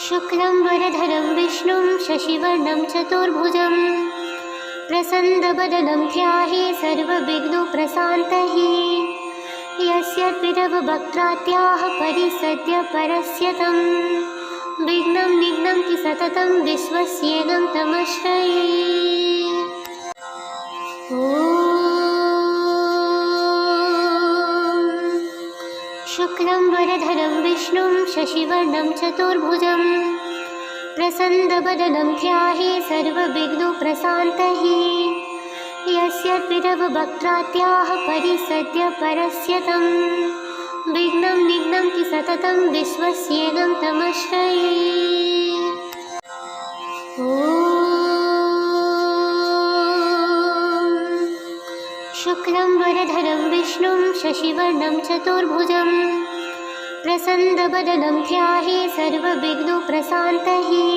शुक्लं वरधरं विष्णुं शशिवर्णं चतुर्भुजं प्रसन्नवदनं ध्याये सर्वविघ्नोपशान्तये यस्य पितरवक्त्राद्याः परिषद्य परस्यतं विघ्नं निघ्नन्ति सततं विश्वस्येनं तमश्रये। शुक्लं वरधरं विष्णुं शशिवर्णं चतुर्भुजं प्रसन्नवदनं ध्याये सर्वविघ्नोपशान्तये यस्य पितरवक्त्राद्याः परिषद्य परस्यतं विघ्नं निघ्नन्ति सततं विश्वस्येनं तमश्रये। शुक्लं वरधरं विष्णुं शशिवर्णं चतुर्भुजं प्रसन्नवदनं ध्याये सर्वविघ्नोपशान्तये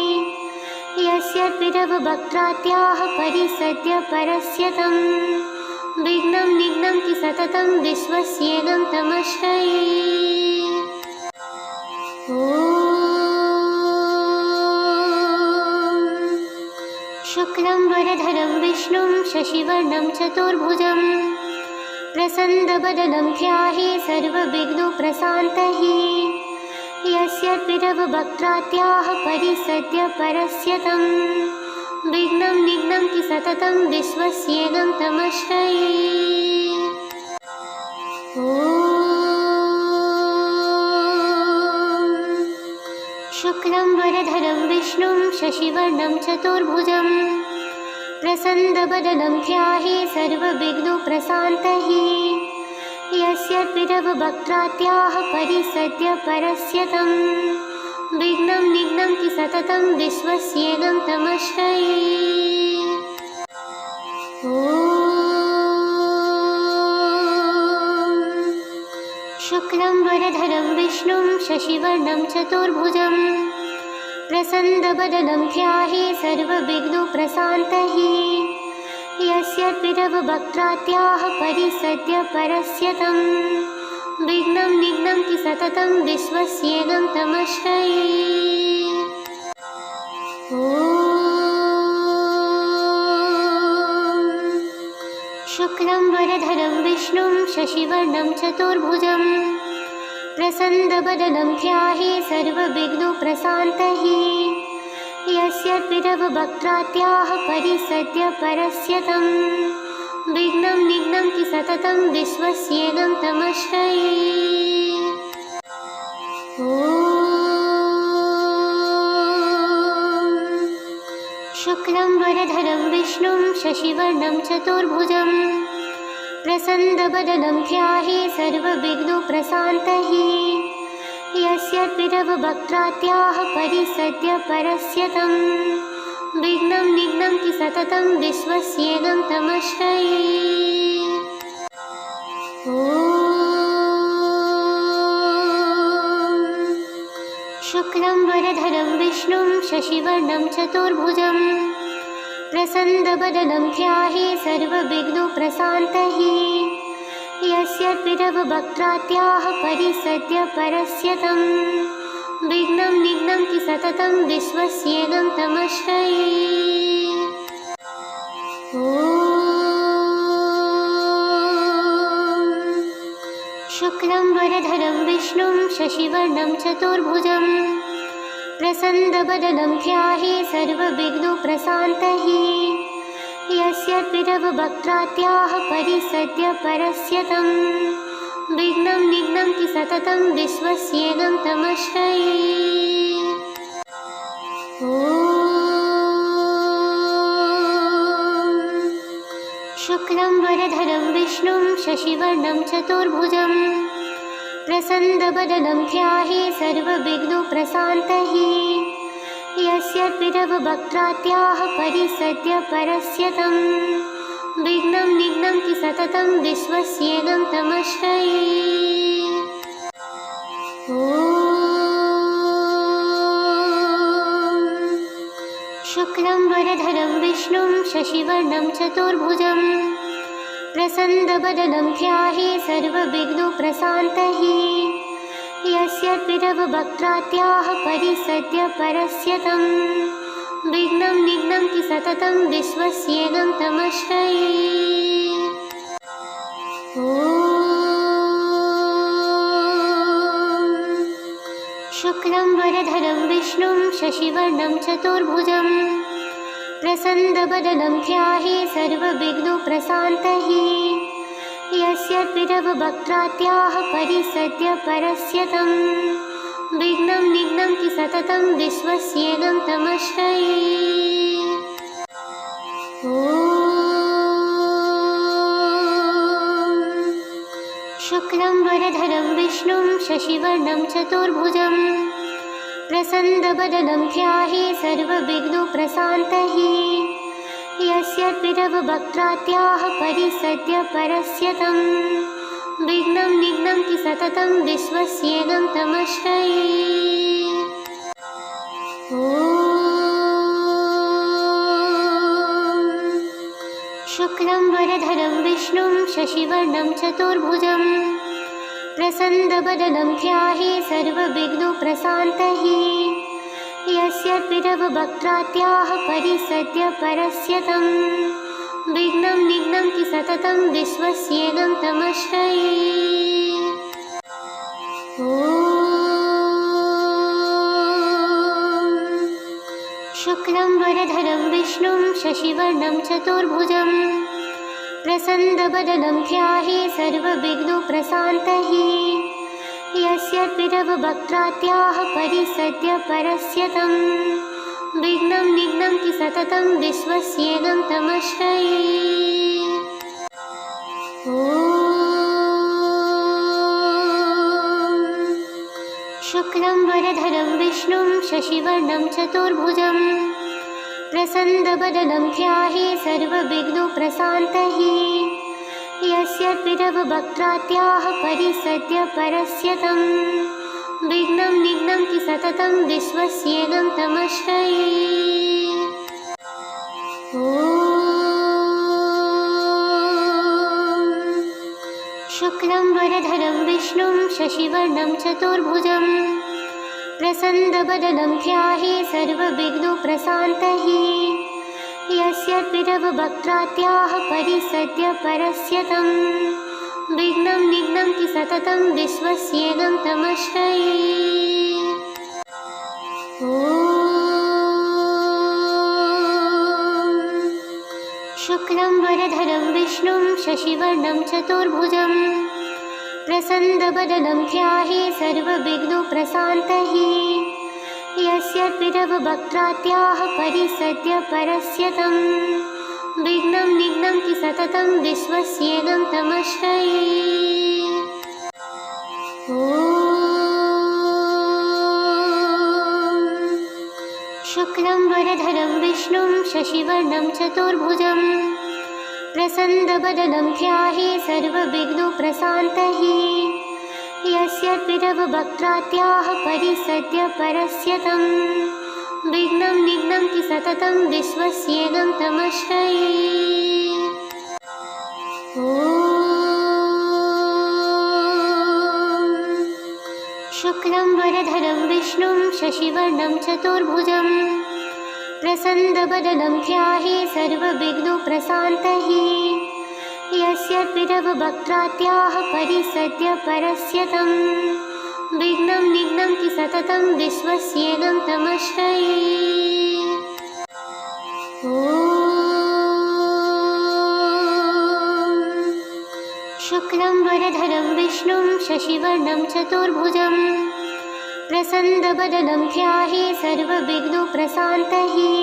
यस्य पितरवक्त्राद्याः परिषद्य परस्यतं विघ्नं निघ्नन्ति सततं विश्वस्येनं तमश्रये। शुक्लं वरधरं विष्णुं शशिवर्णं चतुर्भुजं प्रसन्नवदनं ध्याये सर्वविघ्नोपशान्तये यस्य पितरवक्त्राद्याः परिषद्य परस्यतं विघ्नं निघ्नन्ति सततं विश्वस्येनं तमश्रये। शुक्लं वरधरं विष्णुं शशिवर्णं चतुर्भुजं प्रसन्नवदनं ध्याये सर्वविघ्नोपशान्तये यस्य पितरवक्त्राद्याः परिषद्य परस्यतं विघ्नं निघ्नन्ति सततं विश्वस्येनं तमश्रये। शुक्लं वरधरं विष्णुं शशिवर्णं चतुर्भुजं प्रसन्नवदनं ध्याये सर्वविघ्नोपशान्तये यस्य पितरवक्त्राद्याः परिषद्य परस्यतं विघ्नं निघ्नन्ति सततं विश्वस्येनं तमश्रये। शुक्लं वरधरं विष्णुं शशिवर्णं चतुर्भुजं प्रसन्नवदनं ध्याये सर्वविघ्नोपशान्तये यस्य पितरवक्त्राद्याः परिषद्य परस्यतं विघ्नं निघ्नन्ति सततं विश्वस्येनं तमश्रये। शुक्लं वरधरं विष्णुं शशिवर्णं चतुर्भुजं प्रसन्नवदनं ध्याये सर्वविघ्नोपशान्तये यस्य पितरवक्त्राद्याः परिषद्य परस्यतं विघ्नं निघ्नन्ति सततं विश्वस्येनं तमश्रये। शुक्लं वरधरं विष्णुं शशिवर्णं चतुर्भुजं प्रसन्नवदनं ध्याये सर्वविघ्नोपशान्तये यस्य पितरवक्त्राद्याः परिषद्य परस्यतं विघ्नं निघ्नन्ति सततं विश्वस्येनं तमश्रये। शुक्लं वरधरं विष्णुं शशिवर्णं चतुर्भुजं प्रसन्नवदनं ध्याये सर्वविघ्नोपशान्तये यस्य पितरवक्त्राद्याः परिषद्य परस्यतं विघ्नं निघ्नन्ति सततं विश्वस्येनं तमश्रये। शुक्लं वरधरं विष्णुं शशिवर्णं चतुर्भुजं प्रसन्नवदनं ध्याये सर्वविघ्नोपशान्तये यस्य पितरवक्त्राद्याः परिषद्य परस्यतं विघ्नं निघ्नन्ति सततं विश्वस्येनं तमश्रये। शुक्लं वरधरं विष्णुं शशिवर्णं चतुर्भुजं प्रसन्नवदनं ध्याये सर्वविघ्नोपशान्तये यस्य पितरवक्त्राद्याः परिषद्य परस्य तं विघ्नं निघ्नन्ति सततं विश्वस्येनं तमश्रये। ॐ शुक्लं वरधरं विष्णुं शशिवर्णं चतुर्भुजं प्रसन्नवदनं ध्याये सर्वविघ्नोपशान्तये यस्य पितरवक्त्राद्याः परिषद्य परस्य तं विघ्नं निघ्नन्ति सततं विश्वस्येनं तमश्रये। ॐ शुक्लं वरधरं विष्णुं शशिवर्णं चतुर्भुजं प्रसन्नवदनं ध्याये सर्वविघ्नोपशान्तये यस्य पितरवक्त्राद्याः परिषद्य परस्य तं विघ्नं निघ्नन्ति सततं विश्वस्येनं तमश्रये। ॐ शुक्लं वरधरं विष्णुं शशिवर्णं चतुर्भुजं प्रसन्नवदनं ध्याये सर्वविघ्नोपशान्तये यस्य पितरवक्त्राद्याः परिषद्य परस्य तं विघ्नं निघ्नन्ति सततं विश्वस्येनं तमश्रये। ॐ शुक्लं वरधरं विष्णुं शशिवर्णं चतुर्भुजं प्रसन्नवदनं ध्याये सर्वविघ्नोपशान्तये यस्य पितरवक्त्राद्याः परिषद्य परस्य तं विघ्नं निघ्नन्ति सततं विश्वस्येनं तमश्रये। ॐ शुक्लं वरधरं विष्णुं शशिवर्णं चतुर्भुजं प्रसन्नवदनं ध्याये सर्वविघ्नोपशान्तये यस्य पितरवक्त्राद्याः परिषद्य परस्य तं विघ्नं निघ्नन्ति सततं विश्वस्येनं तमश्रये। ॐ शुक्लं वरधरं विष्णुं शशिवर्णं चतुर्भुजं प्रसन्नवदनं ध्याये सर्वविघ्नोपशान्तये यस्य पितरवक्त्राद्याः परिषद्य परस्य तं विघ्नं निघ्नन्ति सततं विश्वस्येनं तमश्रये। ॐ शुक्लं वरधरं विष्णुं शशिवर्णं चतुर्भुजं प्रसन्नवदनं ध्याये सर्वविघ्नोपशान्तये यस्य पितरवक्त्राद्याः परिषद्य परस्य तं विघ्नं निघ्नन्ति सततं विश्वस्येनं तमश्रये। ॐ शुक्लं वरधरं विष्णुं शशिवर्णं चतुर्भुजं प्रसन्नवदनं ध्याये सर्वविघ्नोपशान्तये यस्य पितरवक्त्राद्याः परिषद्य परस्य तं विघ्नं निघ्नन्ति सततं विश्वस्येनं तमश्रये। ॐ शुक्लं वरधरं विष्णुं शशिवर्णं चतुर्भुजं प्रसन्नवदनं ध्याये सर्वविघ्नोपशान्तये यस्य पितरवक्त्राद्याः परिषद्य परस्य तं विघ्नं निघ्नन्ति सततं विश्वस्येनं तमश्रये। ॐ शुक्लं वरधरं विष्णुं शशिवर्णं चतुर्भुजं प्रसन्नवदनं ध्याये सर्वविघ्नोपशान्तये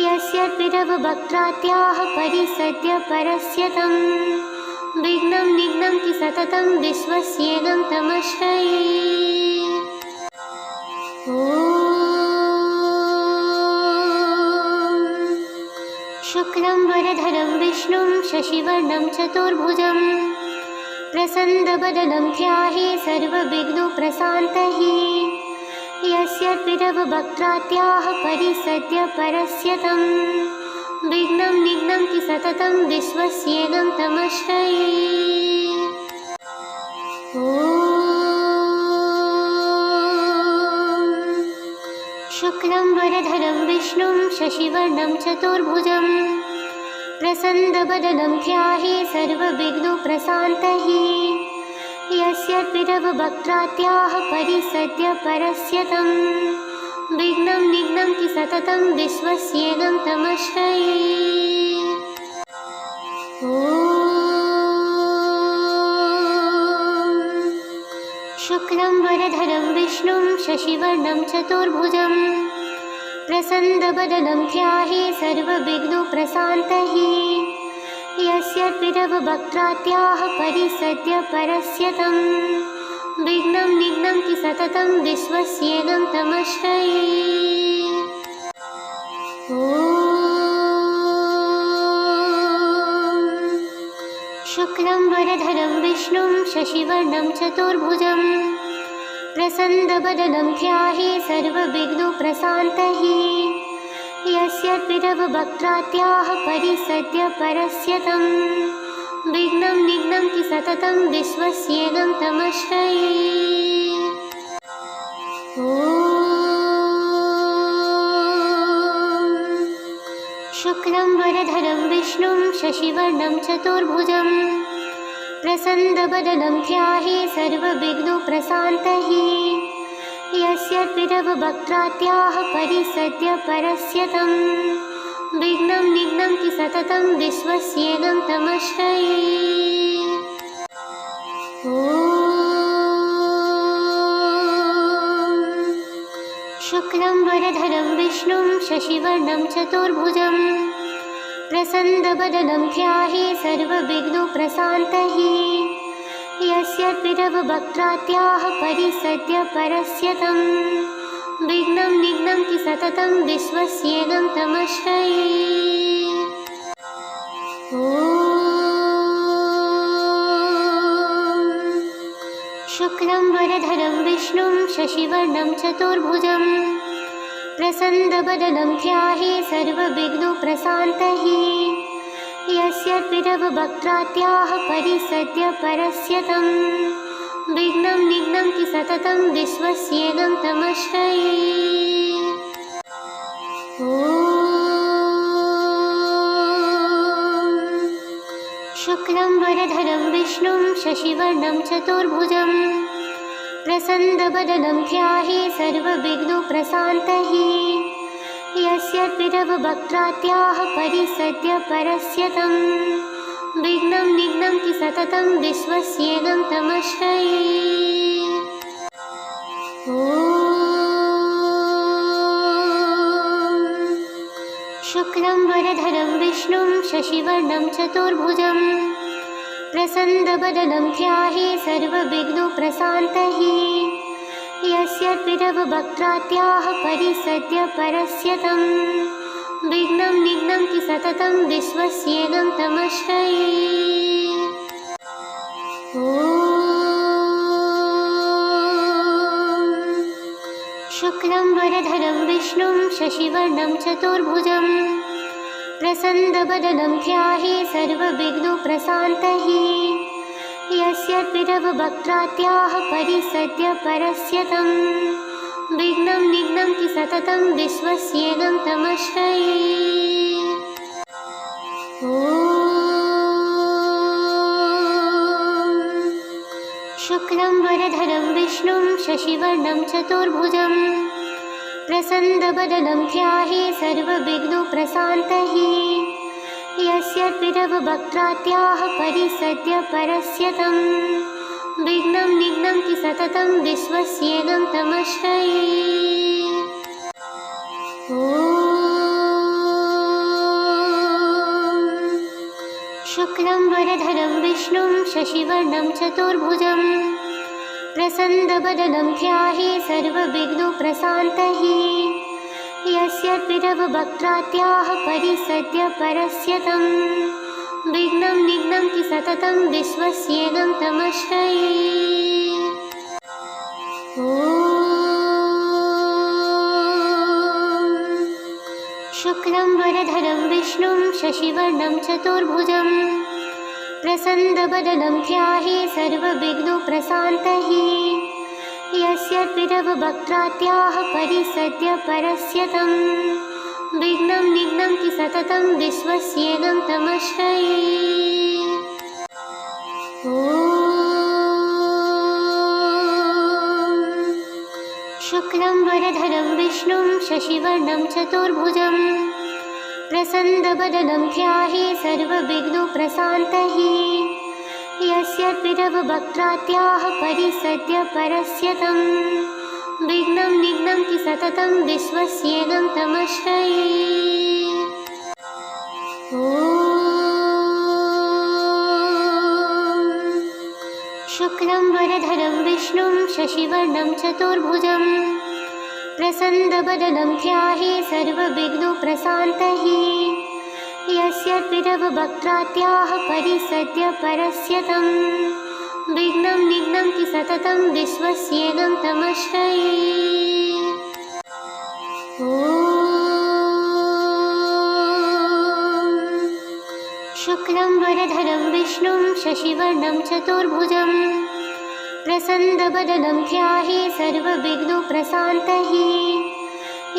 यस्य पितरवक्त्राद्याः परिषद्य परस्य तं विघ्नं निघ्नन्ति सततं विश्वस्येनं तमश्रये। ॐ शुक्लं वरधरं विष्णुं शशिवर्णं चतुर्भुजं प्रसन्नवदनं ध्याये सर्वविघ्नोपशान्तये यस्य पितरवक्त्राद्याः परिषद्य परस्य तं विघ्नं निघ्नन्ति सततं विश्वस्येनं तमश्रये। ॐ शुक्लं वरधरं विष्णुं शशिवर्णं चतुर्भुजं प्रसन्नवदनं ध्याये सर्वविघ्नोपशान्तये। यस्य पितरवक्त्राद्याः परिषद्य परस्य तं विघ्नं निघ्नन्ति सततं विश्वस्येनं तमश्रये। ॐ शुक्लं वरधरं विष्णुं शशिवर्णं चतुर्भुजं प्रसन्नवदनं ध्याये सर्वविघ्नोपशान्तये। यस्य पितरवक्त्राद्याः परिषद्य परस्य तं विघ्नं निघ्नन्ति सततं विश्वस्येनं तमश्रये। ॐ शुक्लं वरधरं विष्णुं शशिवर्णं चतुर्भुजं प्रसन्नवदनं ध्याये सर्वविघ्नोपशान्तये। यस्य पितरवक्त्राद्याः परिषद्य परस्य तं विघ्नं निघ्नन्ति सततं विश्वस्येनं तमश्रये। ॐ शुक्लं वरधरं विष्णुं शशिवर्णं चतुर्भुजं प्रसन्नवदनं ध्याये सर्वविघ्नोपशान्तये। यस्य पितरवक्त्राद्याः परिषद्य परस्य तं विघ्नं निघ्नन्ति सततं विश्वस्येनं तमश्रये। ॐ शुक्लं वरधरं विष्णुं शशिवर्णं चतुर्भुजं प्रसन्नवदनं ध्याये सर्वविघ्नोपशान्तये। यस्य पितरवक्त्राद्याः परिषद्य परस्य तं विघ्नं निघ्नन्ति सततं विश्वस्येनं तमश्रये। ॐ शुक्लं वरधरं विष्णुं शशिवर्णं चतुर्भुजं प्रसन्नवदनं ध्याये सर्वविघ्नोपशान्तये। यस्य पितरवक्त्राद्याः परिषद्य परस्य तं विघ्नं निघ्नन्ति सततं विश्वस्येनं तमश्रये। ॐ शुक्लं वरधरं विष्णुं शशिवर्णं चतुर्भुजं प्रसन्नवदनं ध्याये सर्वविघ्नोपशान्तये। यस्य पितरवक्त्राद्याः परिषद्य परस्य तं विघ्नं निघ्नन्ति सततं विश्वस्येनं तमश्रये। ॐ शुक्लं वरधरं विष्णुं शशिवर्णं चतुर्भुजं प्रसन्नवदनं ध्याये सर्वविघ्नोपशान्तये। यस्य पितरवक्त्राद्याः परिषद्य परस्य तं विघ्नं निघ्नन्ति सततं विश्वस्येनं तमश्रये। ॐ शुक्लं वरधरं विष्णुं शशिवर्णं चतुर्भुजं प्रसन्नवदनं ध्याये सर्वविघ्नोपशान्तये। यस्य पितरवक्त्राद्याः परिषद्य परस्य तं विघ्नं निघ्नन्ति सततं विश्वस्येनं तमश्रये। ॐ शुक्लं वरधरं विष्णुं शशिवर्णं चतुर्भुजं प्रसन्नवदनं ध्याये सर्वविघ्नोपशान्तये। यस्य पितरवक्त्राद्याः परिषद्य परस्य तं विघ्नं निघ्नन्ति सततं विश्वस्येनं तमश्रये। ॐ शुक्लं वरधरं विष्णुं शशिवर्णं चतुर्भुजं प्रसन्नवदनं ध्याये सर्वविघ्नोपशान्तये। यस्य पितरवक्त्राद्याः परिषद्य परस्य तं विघ्नं निघ्नन्ति सततं विश्वस्येनं तमश्रये। ॐ शुक्लं शुक्लं वरधरं विष्णुं शशिवर्णं चतुर्भुजं प्रसन्नवदनं ध्याये सर्वविघ्नोपशान्तये यस्य पितरवक्त्राद्याः परिसद्य परस्य तं विघ्नं निघ्नन्ति सततं विश्वस्येनं तमश्रये। शुक्लं वरधरं विष्णुं शशिवर्णं चतुर्भुजं प्रसन्नवदनं ध्याये सर्वविघ्नोपशान्तये यस्य पितरवक्त्राद्याः परिसद्य परस्य तं विघ्नं निघ्नन्ति सततं विश्वस्येनं तमश्रये। शुक्लं वरधरं विष्णुं शशिवर्णं चतुर्भुजं प्रसन्नवदनं ध्याये सर्वविघ्नोपशान्तये यस्य पितरवक्त्राद्याः परिसद्य परस्य तं विघ्नं निघ्नन्ति सततं विश्वस्येनं तमश्रये। शुक्लं वरधरं विष्णुं शशिवर्णं चतुर्भुजं प्रसन्नवदनं ध्याये सर्वविघ्नोपशान्तये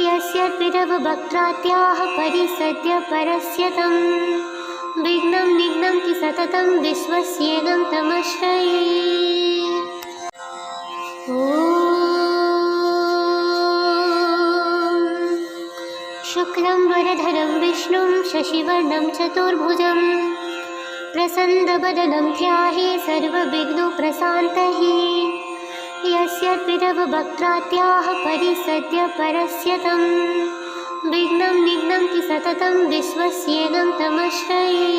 यस्य पितरवक्त्राद्याः परिसद्य परस्य तं विघ्नं निघ्नन्ति सततं विश्वस्येनं तमश्रये। शुक्लं वरधरं विष्णुं शशिवर्णं चतुर्भुजं प्रसन्नवदनं ध्याये सर्वविघ्नोपशान्तये यस्य पितरवक्त्राद्याः परिसद्य परस्य तं विघ्नं निघ्नन्ति सततं विश्वस्येनं तमश्रये।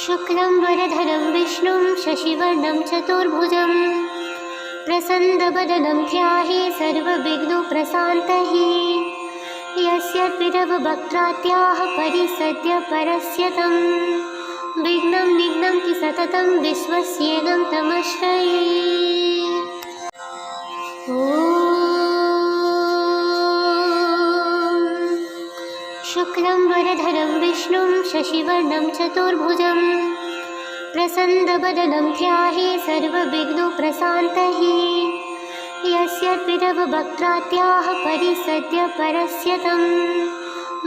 शुक्लं वरधरं विष्णुं शशिवर्णं चतुर्भुजं प्रसन्नवदनं ध्याये सर्वविघ्नोपशान्तये यस्य पितरवक्त्राद्याः परिसद्य परस्य तं विघ्नं निघ्नन्ति सततं विश्वस्येनं तमश्रये। शुक्लं वरधरं विष्णुं शशिवर्णं चतुर्भुजं प्रसन्नवदनं ध्याये सर्वविघ्नोपशान्तये यस्य पितरवक्त्राद्याः परिसद्य परस्य तं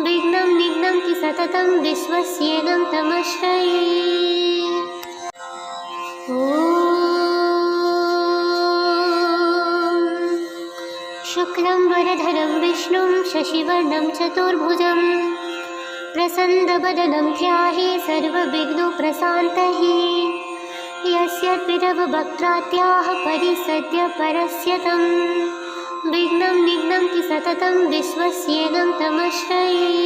विघ्नं निघ्नन्ति सततं विश्वस्येनं तमश्रये। शुक्लं वरधरं विष्णुं शशिवर्णं चतुर्भुजं प्रसन्नवदनं ध्याये सर्वविघ्नोपशान्तये यस्य पितरवक्त्राद्याः परिसद्य परस्य तं विघ्नं निघ्नन्ति सततं विश्वस्येनं तमश्रये।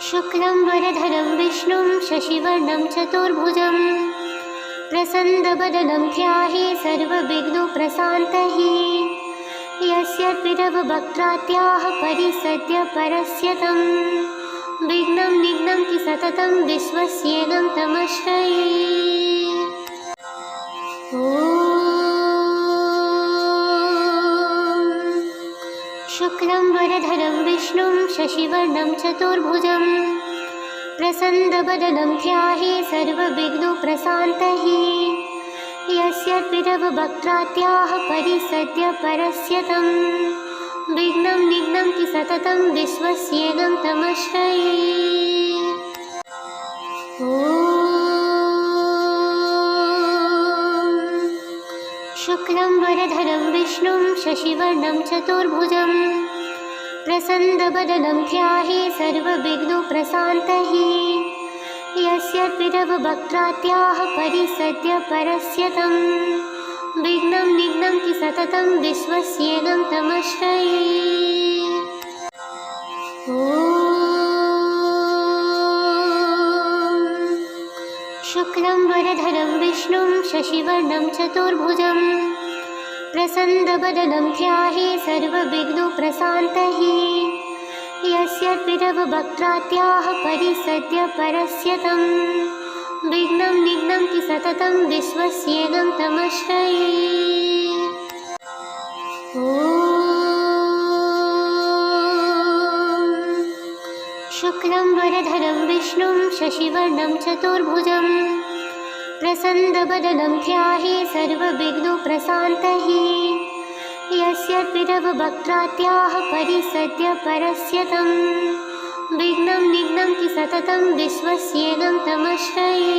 शुक्लं वरधरं विष्णुं शशिवर्णं चतुर्भुजं प्रसन्नवदनं ध्याये सर्वविघ्नोपशान्तये यस्य पितरवक्त्राद्याः परिसद्य परस्य तं विघ्नं निघ्नन्ति सततं विश्वस्येनं तमश्रये। शुक्लं वरधरं विष्णुं शशिवर्णं चतुर्भुजं प्रसन्नवदनं ध्याये सर्वविघ्नोपशान्तये यस्य पितरवक्त्राद्याः परिसद्य परस्य तं विघ्नं निघ्नन्ति सततं विश्वस्येनं तमश्रये। शुक्लं वरधरं विष्णुं शशिवर्णं चतुर्भुजं प्रसन्नवदनं ध्याये सर्वविघ्नोपशान्तये यस्य पितरवक्त्राद्याः परिसद्य परस्य तं विघ्नं निघ्नन्ति सततं विश्वस्येनं तमश्रये। शुक्लं वरधरं विष्णुं शशिवर्णं चतुर्भुजं प्रसन्नवदनं ध्याये सर्वविघ्नोपशान्तये यस्य पिरवक्त्रात्याः परिसद्य परस्यतं विघ्नं निघ्नन्ति सततं विश्वस्येनं तमश्रये। शुक्लं वरधरं विष्णुं शशिवर्णं चतुर्भुजं प्रसन्नवदनं ध्याये सर्वविघ्नोपशान्तये। यस्य पिरवक्त्रात्याः परिसद्य परस्यतं विघ्नं निघ्नन्ति सततं विश्वस्येनं तमश्रये।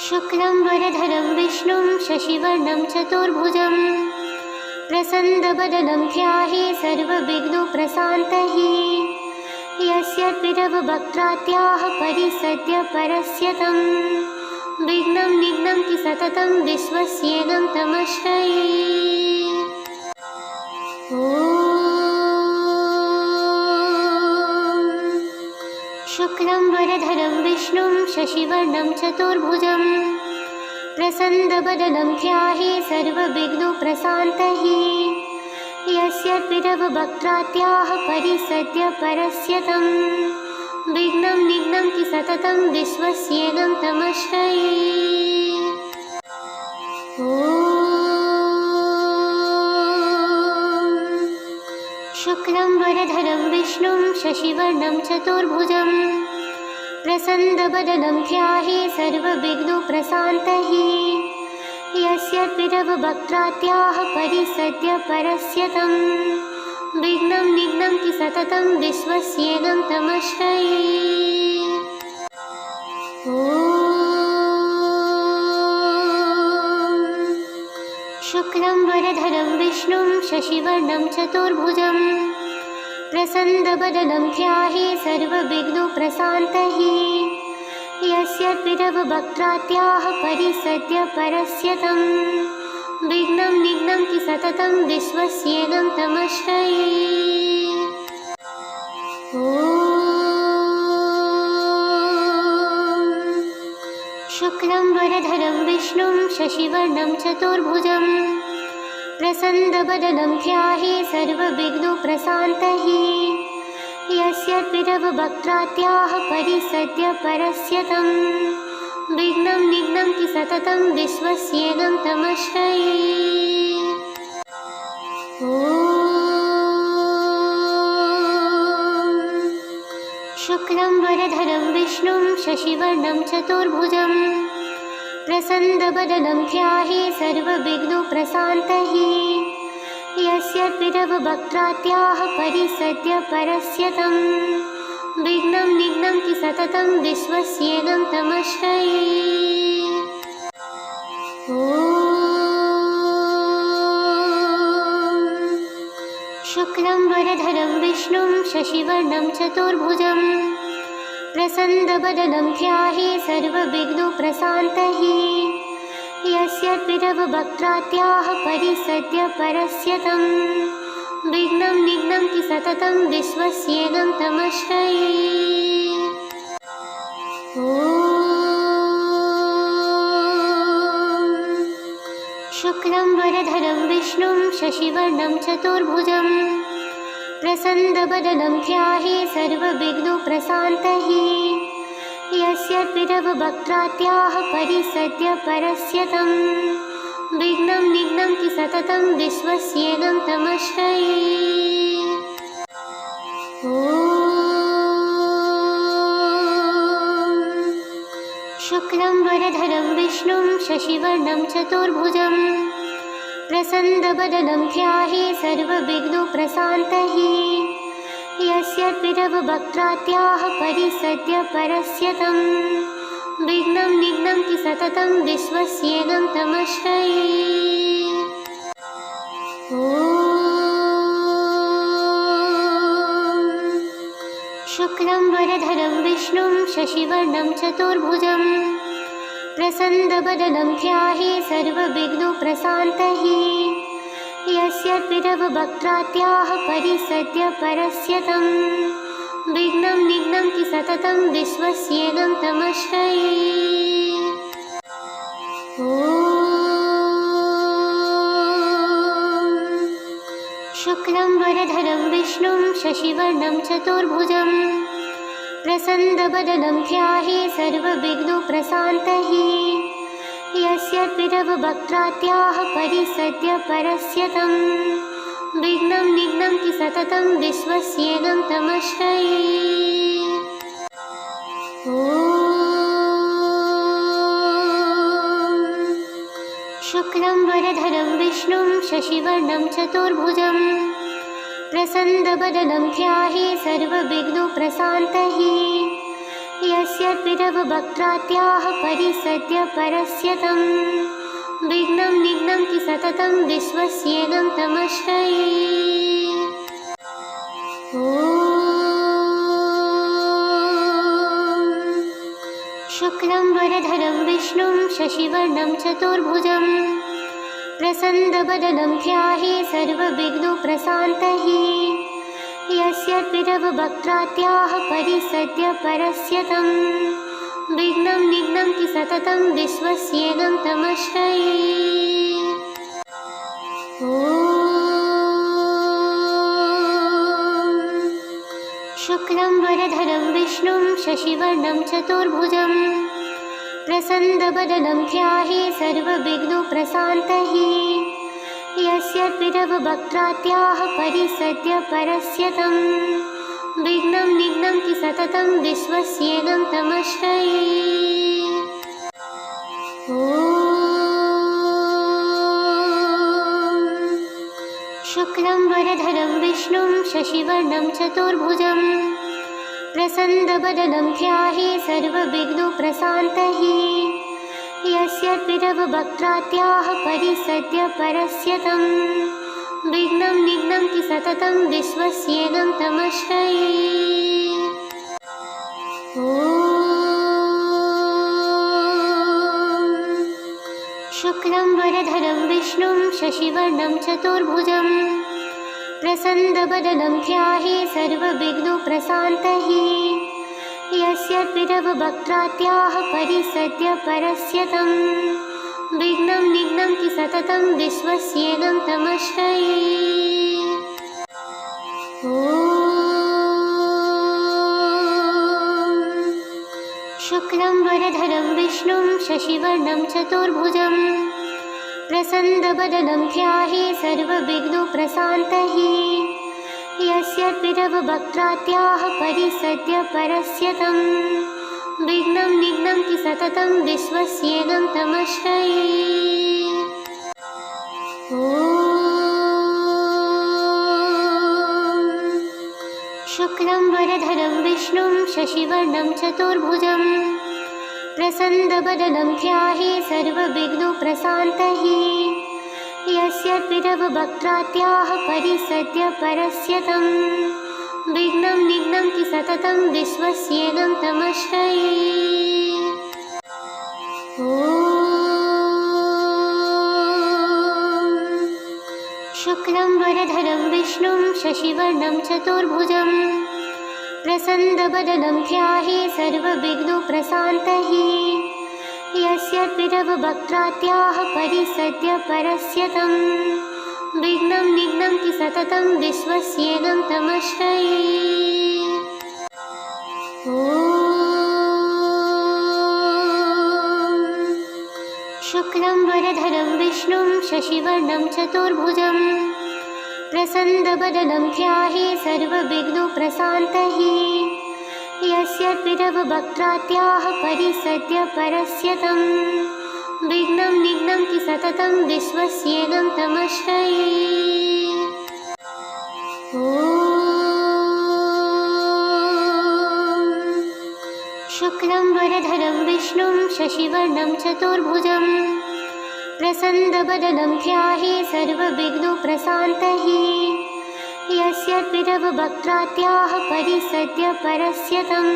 शुक्लं वरधरं विष्णुं शशिवर्णं चतुर्भुजं प्रसन्नवदनं ध्याये सर्वविघ्नोपशान्तये। यस्य पिरवक्त्रात्याः परिसद्य परस्यतं विघ्नं निघ्नन्ति सततं विश्वस्येनं तमश्रये। शुक्लं वरधरं विष्णुं शशिवर्णं चतुर्भुजं प्रसन्नवदनं ध्याये सर्वविघ्नोपशान्तये। यस्य पिरवक्त्रात्याः परिसद्य परस्यतं विघ्नं निघ्नन्ति सततं विश्वस्येनं तमश्रये। शुक्लं वरधरं विष्णुं शशिवर्णं चतुर्भुजं प्रसन्नवदनं ध्याये सर्वविघ्नोपशान्तये। यस्य पिरवक्त्रात्याः परिसद्य परस्यतं विघ्नं निघ्नन्ति सततं विश्वस्येनं तमश्रये। शुक्लं वरधरं विष्णुं शशिवर्णं चतुर्भुजं प्रसन्नवदनं ध्याये सर्वविघ्नोपशान्तये। यस्य पिरवक्त्रात्याः परिसद्य परस्यतं विघ्नं निघ्नन्ति सततं विश्वस्येनं तमश्रये। शुक्लं वरधरं विष्णुं शशिवर्णं चतुर्भुजं प्रसन्नवदनं ध्याये सर्वविघ्नोपशान्तये। यस्य पिरवक्त्रात्याः परिसद्य परस्यतं विघ्नं निघ्नन्ति सततं विश्वस्येनं तमश्रये। शुक्लं वरधरं विष्णुं शशिवर्णं चतुर्भुजं प्रसन्नवदनं ध्याये सर्वविघ्नोपशान्तये। यस्य पिरवक्त्रात्याः परिसद्य परस्यतं विघ्नं निघ्नन्ति सततं विश्वस्येनं तमश्रये। शुक्लं वरधरं विष्णुं शशिवर्णं चतुर्भुजं प्रसन्नवदनं ध्याये सर्वविघ्नोपशान्तये। यस्य पिरवक्त्रात्याः परिसद्य परस्यतं विघ्नं निघ्नन्ति सततं विश्वस्येनं तमश्रये। शुक्लं वरधरं विष्णुं शशिवर्णं चतुर्भुजं प्रसन्नवदनं ध्याये सर्वविघ्नोपशान्तये। यस्य पिरवक्त्रात्याः परिसद्य परस्यतं विघ्नं निघ्नन्ति सततं विश्वस्येनं तमश्रये। शुक्लं वरधरं विष्णुं शशिवर्णं चतुर्भुजं प्रसन्नवदनं ध्याये सर्वविघ्नोपशान्तये। यस्य पिरवक्त्रात्याः परिसद्य परस्यतं विघ्नं निघ्नन्ति सततं विश्वस्येनं तमश्रये। शुक्लं वरधरं विष्णुं शशिवर्णं चतुर्भुजं प्रसन्नवदनं ध्याये सर्वविघ्नोपशान्तये। यस्य पिरवक्त्रात्याः परिसद्य परस्यतं विघ्नं निघ्नन्ति सततं विश्वस्येनं तमश्रये। शुक्लाम्बरधरं विष्णुं शशिवर्णं चतुर्भुजं प्रसन्नवदनं ध्याये सर्वविघ्नोपशान्तये यस्य पितरवक्त्राद्याः परिषद्य परस्य तं विघ्नं निघ्नन्ति सततं विश्वस्येनं तमश्रये। शुक्लाम्बरधरं विष्णुं शशिवर्णं चतुर्भुजं प्रसन्नवदनं ध्याये सर्वविघ्नोपशान्तये यस्य पितरवक्त्राद्याः परिषद्य परस्य तं विघ्नं निघ्नन्ति सततं विश्वस्येनं तमश्रये। शुक्लाम्बरधरं विष्णुं शशिवर्णं चतुर्भुजं प्रसन्नवदनं ध्याये सर्वविघ्नोपशान्तये यस्य पितरवक्त्राद्याः परिषद्य परस्य तं विघ्नं निघ्नन्ति सततं विश्वस्येनं तमश्रये। शुक्लाम्बरधरं विष्णुं शशिवर्णं चतुर्भुजं प्रसन्नवदनं ध्याये सर्वविघ्नोपशान्तये यस्य पितरवक्त्राद्याः परिषद्य परस्य तं विघ्नं निघ्नन्ति सततं विश्वस्येनं तमश्रये। शुक्लाम्बरधरं विष्णुं शशिवर्णं चतुर्भुजं प्रसन्नवदनं ध्याये सर्वविघ्नोपशान्तये यस्य पितरवक्त्राद्याः परिषद्य परस्य तं विघ्नं निघ्नन्ति सततं विश्वस्येनं तमश्रये। शुक्लाम्बरधरं विष्णुं शशिवर्णं चतुर्भुजं प्रसन्नवदनं ध्याये सर्वविघ्नोपशान्तये यस्य पितरवक्त्राद्याः परिषद्य परस्य तं विघ्नं निघ्नन्ति सततं विश्वस्येनं तमश्रये। शुक्लाम्बरधरं विष्णुं शशिवर्णं चतुर्भुजं प्रसन्नवदनं ध्याये सर्वविघ्नोपशान्तये यस्य पितरवक्त्राद्याः परिषद्य परस्य तं विघ्नं निघ्नन्ति सततं विश्वस्येनं तमश्रये। शुक्लाम्बरधरं विष्णुं शशिवर्णं चतुर्भुजं प्रसन्नवदनं ध्याये सर्वविघ्नोपशान्तये यस्य पितरवक्त्राद्याः परिषद्य परस्य तं विघ्नं निघ्नन्ति सततं विश्वस्येनं तमश्रये। शुक्लाम्बरधरं विष्णुं शशिवर्णं चतुर्भुजं प्रसन्नवदनं ध्याये सर्वविघ्नोपशान्तये यस्य पितरवक्त्राद्याः परिषद्य परस्य तं विघ्नं निघ्नन्ति सततं विश्वस्येनं तमश्रये। शुक्लाम्बरधरं विष्णुं शशिवर्णं चतुर्भुजं प्रसन्नवदनं ध्याये सर्वविघ्नोपशान्तये यस्य पितरवक्त्राद्याः परिषद्य परस्य तं विघ्नं निघ्नन्ति सततं विश्वस्येनं तमश्रये। शुक्लाम्बरधरं विष्णुं शशिवर्णं चतुर्भुजं प्रसन्नवदनं ध्याये सर्वविघ्नोपशान्तये यस्य पितरवक्त्राद्याः परिषद्य परस्य तं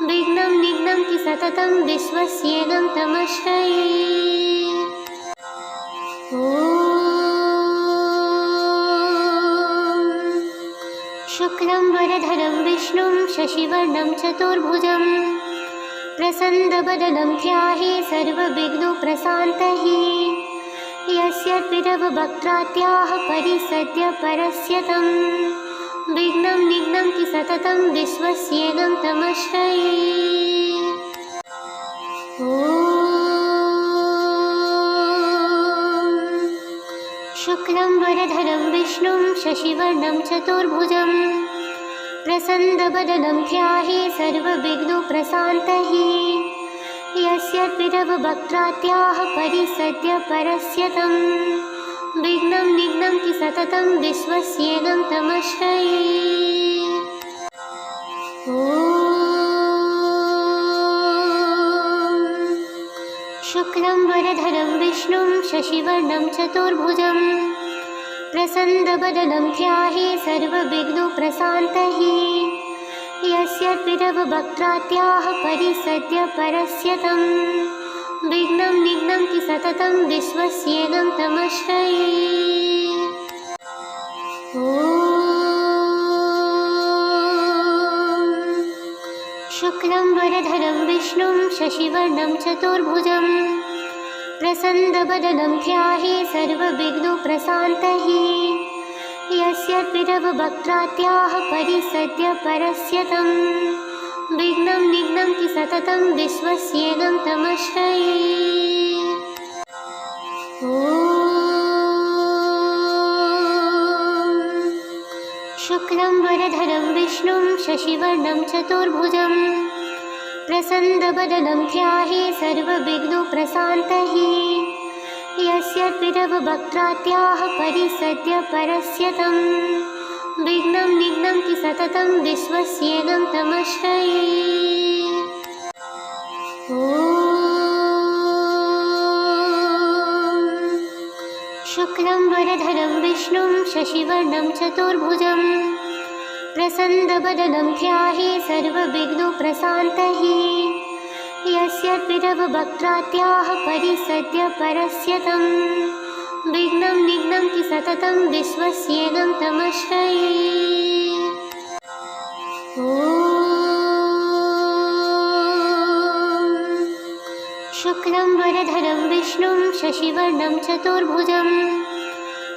विघ्नं निघ्नन्ति सततं विश्वस्येनं तमश्रये। शुक्लाम्बरधरं विष्णुं शशिवर्णं चतुर्भुजं प्रसन्नवदनं ध्याये सर्वविघ्नोपशान्तये यस्य पितववक्त्रात्याः परिसद्य परस्य तं विघ्नं निघ्नं कि सततं विश्वस्येनं तमश्रये। शुक्लं वरधरं विष्णुं शशिवर्णं चतुर्भुजं प्रसन्नवदनं ध्याये सर्वविघ्नोपशान्तये। यस्य पितववक्त्रात्याः परिसद्य परस्य तं विघ्नं निघ्नं कि सततं विश्वस्येनं तमश्रये। शुक्लं वरधरं विष्णुं शशिवर्णं चतुर्भुजं प्रसन्नवदनं ध्याये सर्वविघ्नोपशान्तये। यस्य पितववक्त्रात्याः परिसद्य परस्य तं विघ्नं निघ्नं कि सततं विश्वस्येनं तमश्रये। शुक्लं वरधरं विष्णुं शशिवर्णं चतुर्भुजं प्रसन्नवदनं ध्याये सर्वविघ्नोपशान्तये। यस्य पितववक्त्रात्याः परिसद्य परस्य तं विघ्नं निघ्नं कि सततं विश्वस्येनं तमश्रये। शुक्लं वरधरं विष्णुं शशिवर्णं चतुर्भुजं प्रसन्नवदनं ध्याये सर्वविघ्नोपशान्तये। यस्य पितववक्त्रात्याः परिसद्य परस्य तं विघ्नं निघ्नं कि सततं विश्वस्येनं तमश्रये। शुक्लं वरधरं विष्णुं शशिवर्णं चतुर्भुजं प्रसन्नवदनं ध्याये सर्वविघ्नोपशान्तये। यस्य पितववक्त्रात्याः परिसद्य परस्य तं विघ्नं निघ्नं कि सततं विश्वस्येनं तमश्रये। शुक्लं वरधरं विष्णुं शशिवर्णं चतुर्भुजं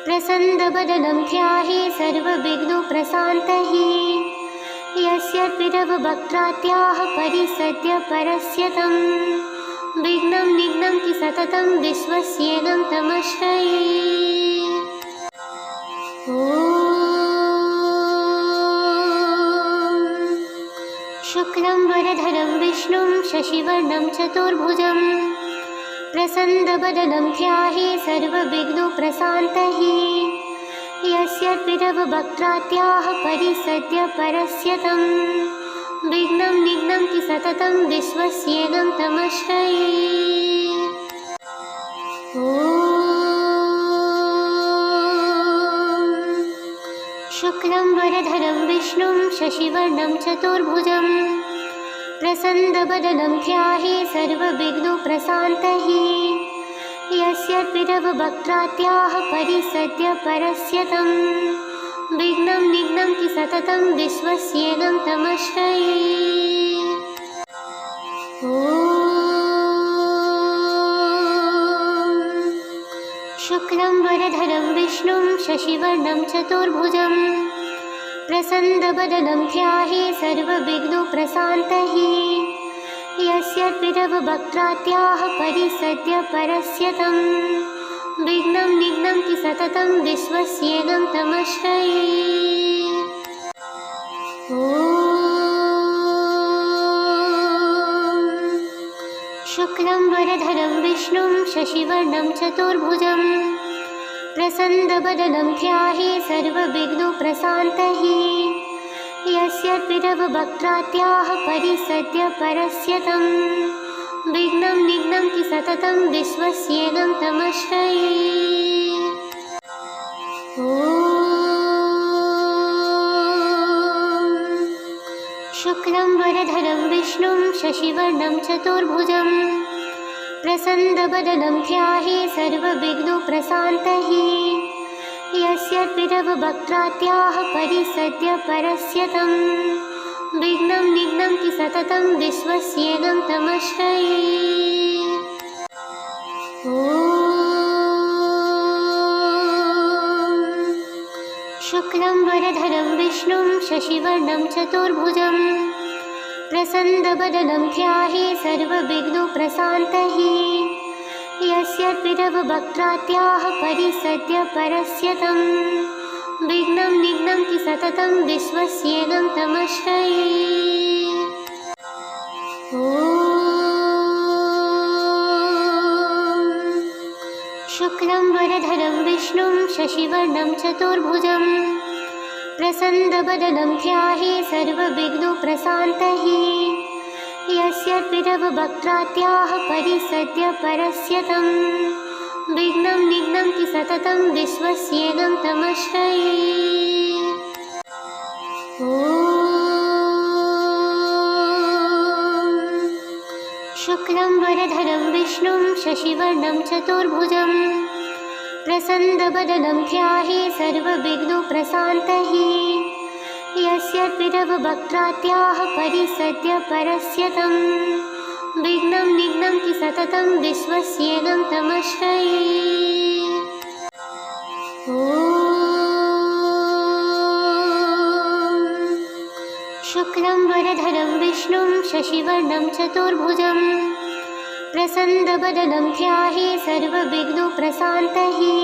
प्रसन्नवदनं ध्याये सर्वविघ्नोपशान्तये। यस्य पितववक्त्रात्याः परिसद्य परस्य तं विघ्नं निघ्नं कि सततं विश्वस्येनं तमश्रये। शुक्लं वरधरं विष्णुं शशिवर्णं चतुर्भुजं प्रसन्नवदनं ध्याये सर्वविघ्नोपशान्तये। यस्य पितववक्त्रात्याः परिसद्य परस्य तं विघ्नं निघ्नं कि सततं विश्वस्येनं तमश्रये। शुक्लं वरधरं विष्णुं शशिवर्णं चतुर्भुजं प्रसन्नवदनं ध्याये सर्वविघ्नोपशान्तये। यस्य पितववक्त्रात्याः परिसद्य परस्य तं विघ्नं निघ्नं कि सततं विश्वस्येनं तमश्रये। शुक्लं वरधरं विष्णुं शशिवर्णं चतुर्भुजं प्रसन्नवदनं ध्याये सर्वविघ्नोपशान्तये। यस्य पितववक्त्रात्याः परिसद्य परस्य तं विघ्नं निघ्नं कि सततं विश्वस्येनं तमश्रये। शुक्लं वरधरं विष्णुं शशिवर्णं चतुर्भुजं प्रसन्नवदनं ध्याये सर्वविघ्नोपशान्तये। यस्य पितववक्त्रात्याः परिसद्य परस्य तं विघ्नं निघ्नं कि सततं विश्वस्येनं तमश्रये। शुक्लं वरधरं विष्णुं शशिवर्णं चतुर्भुजं प्रसन्नवदनं ध्याये सर्वविघ्नोपशान्तये। यस्य पितववक्त्रात्याः परिसद्य परस्य तं विघ्नं निघ्नं कि सततं विश्वस्येनं तमश्रये। शुक्लं वरधरं विष्णुं शशिवर्णं चतुर्भुजं प्रसन्नवदनं ध्याये सर्वविघ्नोपशान्तये यस्य पितरवक्त्राद्याः परिसद्य परस्य तं विघ्नं निघ्नन्ति सततं विश्वस्येनं तमश्रये। शुक्लं वरधरं विष्णुं शशिवर्णं चतुर्भुजं प्रसन्नवदनं ध्याये सर्वविघ्नोपशान्तये यस्य पितरवक्त्राद्याः परिसद्य परस्य तं विघ्नं निघ्नन्ति सततं विश्वस्येनं तमश्रये। शुक्लं वरधरं विष्णुं शशिवर्णं चतुर्भुजं प्रसन्नवदनं ध्याये सर्वविघ्नोपशान्तये यस्य पितरवक्त्राद्याः परिसद्य परस्य तं विघ्नं निघ्नन्ति सततं विश्वस्येनं तमश्रये। शुक्लं वरधरं विष्णुं शशिवर्णं चतुर्भुजं प्रसन्नवदनं ध्याये सर्वविघ्नोपशान्तये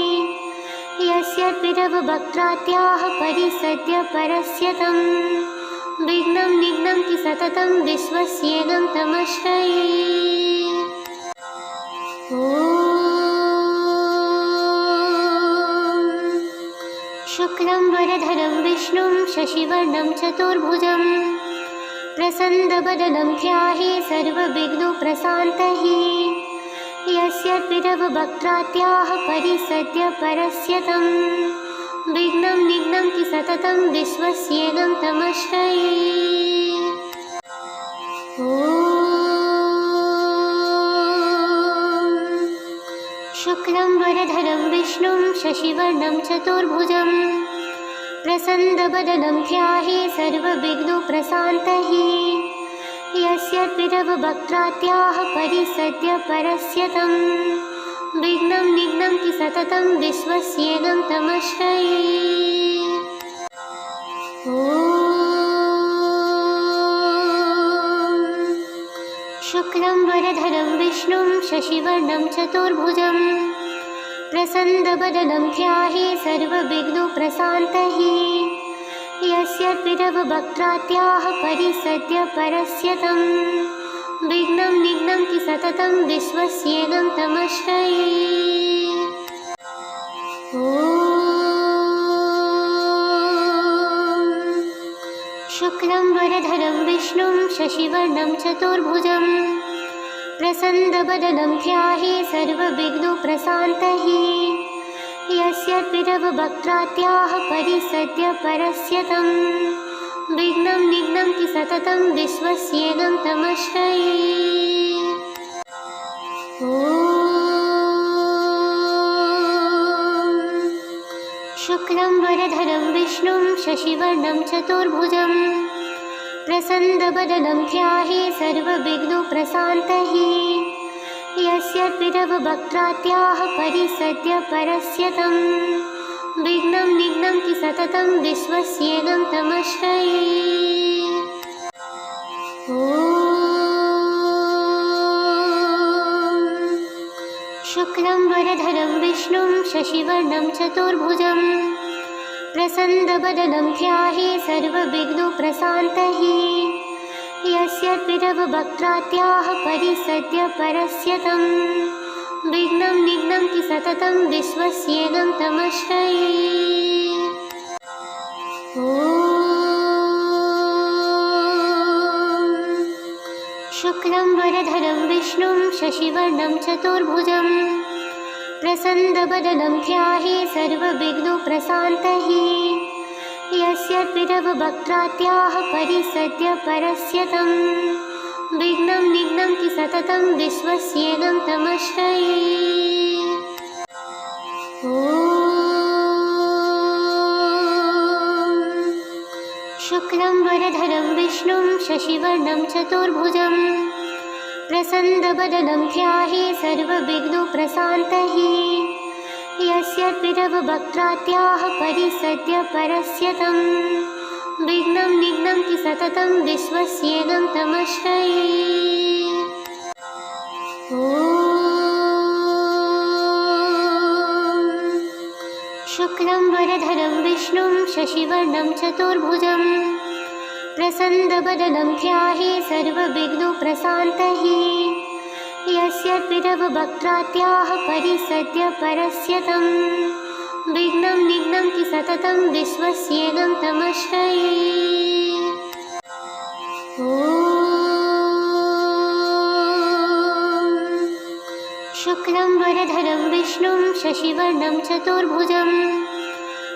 यस्य पितरवक्त्राद्याः परिसद्य परस्य तं विघ्नं निघ्नन्ति सततं विश्वस्येनं तमश्रये। शुक्लं वरधरं विष्णुं शशिवर्णं चतुर्भुजं प्रसन्नवदनं ध्याये सर्वविघ्नोपशान्तये यस्य पितरवक्त्राद्याः परिसद्य परस्य तं विघ्नं निघ्नन्ति सततं विश्वस्येनं तमश्रये। शुक्लं वरधरं विष्णुं शशिवर्णं चतुर्भुजं प्रसन्नवदनं ध्याये सर्वविघ्नोपशान्तये यस्य पितरवक्त्राद्याः परिसद्य परस्य तं विघ्नं निघ्नन्ति सततं विश्वस्येनं तमश्रये। शुक्लं वरधरं विष्णुं शशिवर्णं चतुर्भुजं प्रसन्नवदनं ध्याये सर्वविघ्नोपशान्तये यस्य पितरवक्त्राद्याः परिसद्य परस्य तं विघ्नं निघ्नन्ति सततं विश्वस्येनं तमश्रये। शुक्लं वरधरं विष्णुं शशिवर्णं चतुर्भुजं प्रसन्नवदनं ध्याये सर्वविघ्नोपशान्तये यस्य पितरवक्त्राद्याः परिसद्य परस्य तं विघ्नं निघ्नन्ति सततं विश्वस्येनं तमश्रये। शुक्लं वरधरं विष्णुं शशिवर्णं चतुर्भुजं प्रसन्नवदनं ध्याये सर्वविघ्नोपशान्तये यस्य पितरवक्त्राद्याः परिसद्य परस्य तं विघ्नं निघ्नन्ति सततं विश्वस्येनं तमश्रये। शुक्लं वरधरं विष्णुं शशिवर्णं चतुर्भुजं प्रसन्नवदनं ध्याये सर्वविघ्नोपशान्तये यस्य पितरवक्त्राद्याः परिसद्य परस्य तं विघ्नं निघ्नन्ति सततं विश्वस्येनं तमश्रये। शुक्लं वरधरं विष्णुं शशिवर्णं चतुर्भुजं प्रसन्नवदनं ध्याये सर्वविघ्नोपशान्तये यस्य पितरवक्त्राद्याः परिसद्य परस्य तं विघ्नं निघ्नन्ति सततं विश्वस्येनं तमश्रये। शुक्लं वरधरं विष्णुं शशिवर्णं चतुर्भुजं प्रसन्नवदनं ध्याये सर्वविघ्नोपशान्तये यस्य पिरववक्त्रात्याः परिसद्य परस्यतं विघ्नं निघ्नन्ति सततं विश्वस्येनं तमश्रये। ॐ शुक्लं वरधरं विष्णुं शशिवर्णं चतुर्भुजं प्रसन्नवदनं ध्याये सर्वविघ्नोपशान्तये। यस्य पिरववक्त्रात्याः परिसद्य परस्यतं विघ्नं निघ्नन्ति सततं विश्वस्येनं तमश्रये। ॐ शुक्लं वरधरं विष्णुं शशिवर्णं चतुर्भुजं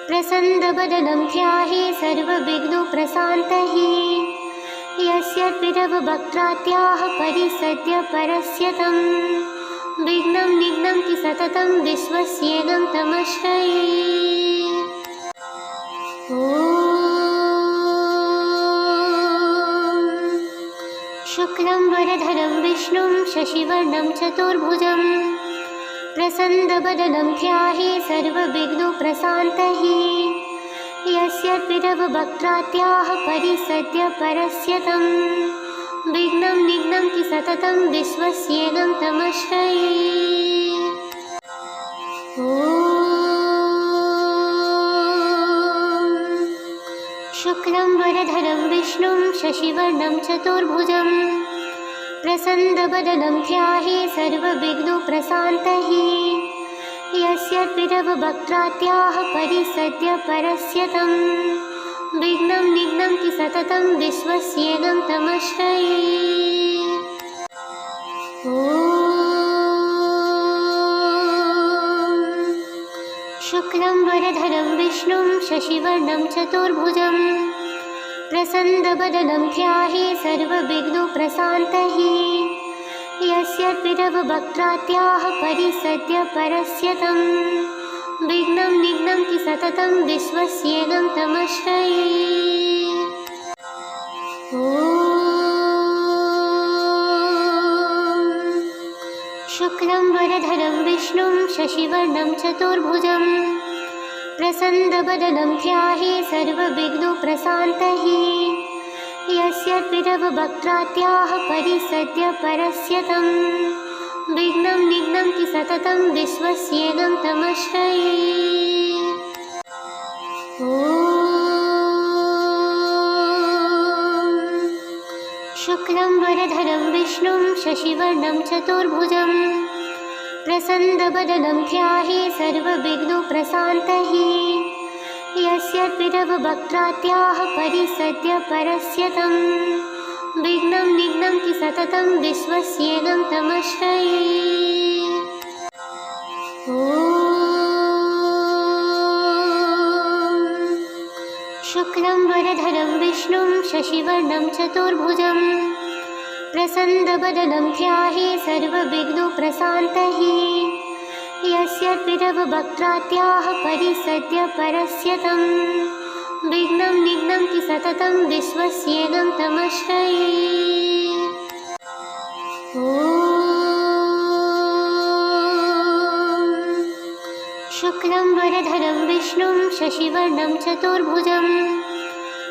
प्रसन्नवदनं ध्याये सर्वविघ्नोपशान्तये। यस्य पिरववक्त्रात्याः परिसद्य परस्यतं विघ्नं निघ्नन्ति सततं विश्वस्येनं तमश्रये। ॐ शुक्लं वरधरं विष्णुं शशिवर्णं चतुर्भुजं प्रसन्नवदनं ध्याये सर्वविघ्नोपशान्तये। यस्य पिरववक्त्रात्याः परिसद्य परस्यतं विघ्नं निघ्नन्ति सततं विश्वस्येनं तमश्रये। ॐ शुक्लं वरधरं विष्णुं शशिवर्णं चतुर्भुजं प्रसन्नवदनं ध्याये सर्वविघ्नोपशान्तये। यस्य पिरववक्त्रात्याः परिसद्य परस्यतं विघ्नं निघ्नन्ति सततं विश्वस्येनं तमश्रये। ॐ शुक्लं वरधरं विष्णुं शशिवर्णं चतुर्भुजं प्रसन्नवदनं ध्याये सर्वविघ्नोपशान्तये। यस्य पिरववक्त्रात्याः परिसद्य परस्यतं विघ्नं निघ्नन्ति सततं विश्वस्येनं तमश्रये। ॐ शुक्लं वरधरं विष्णुं शशिवर्णं चतुर्भुजं प्रसन्नवदनं ध्याये सर्वविघ्नोपशान्तये। यस्य पिरववक्त्रात्याः परिसद्य परस्यतं विघ्नं निघ्नन्ति सततं विश्वस्येनं तमश्रये। ॐ शुक्लं वरधरं विष्णुं शशिवर्णं चतुर्भुजं प्रसन्नवदनं ध्याये सर्वविघ्नोपशान्तये। यस्य पिरववक्त्रात्याः परिसद्य परस्यतं विघ्नं निघ्नन्ति सततं विश्वस्येनं तमश्रये। ॐ शुक्लं वरधरं विष्णुं शशिवर्णं चतुर्भुजं प्रसन्नवदनं ध्याये सर्वविघ्नोपशान्तये। यस्य पिरववक्त्रात्याः परिसद्य परस्यतं विघ्नं निघ्नन्ति सततं विश्वस्येनं तमश्रये। ॐ शुक्लं वरधरं विष्णुं शशिवर्णं चतुर्भुजं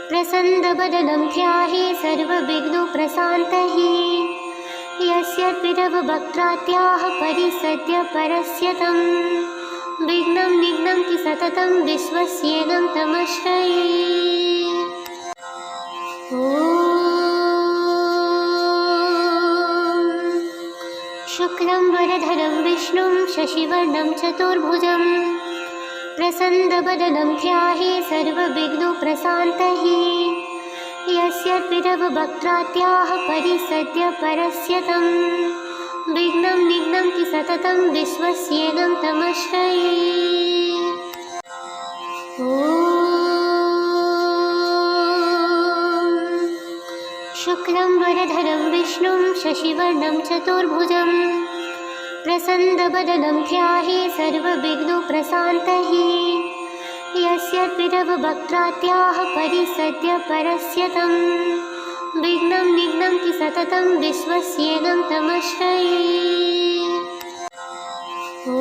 प्रसन्नवदनं ध्याये सर्वविघ्नोपशान्तये। यस्य पिरववक्त्रात्याः परिसद्य परस्यतं विघ्नं निघ्नन्ति सततं विश्वस्येनं तमश्रये। ॐ शुक्लं वरधरं विष्णुं शशिवर्णं चतुर्भुजं प्रसन्नवदनं ध्याये सर्वविघ्नोपशान्तये। यस्य पिरववक्त्रात्याः परिसद्य परस्यतं विघ्नं निघ्नन्ति सततं विश्वस्येनं तमश्रये। ॐ शुक्लं वरधरं विष्णुं शशिवर्णं चतुर्भुजं प्रसन्नवदनं ध्याये सर्वविघ्नोपशान्तये। यस्य पिरववक्त्रात्याः परिसद्य परस्यतं विघ्नं निघ्नन्ति सततं विश्वस्येनं तमश्रये। ॐ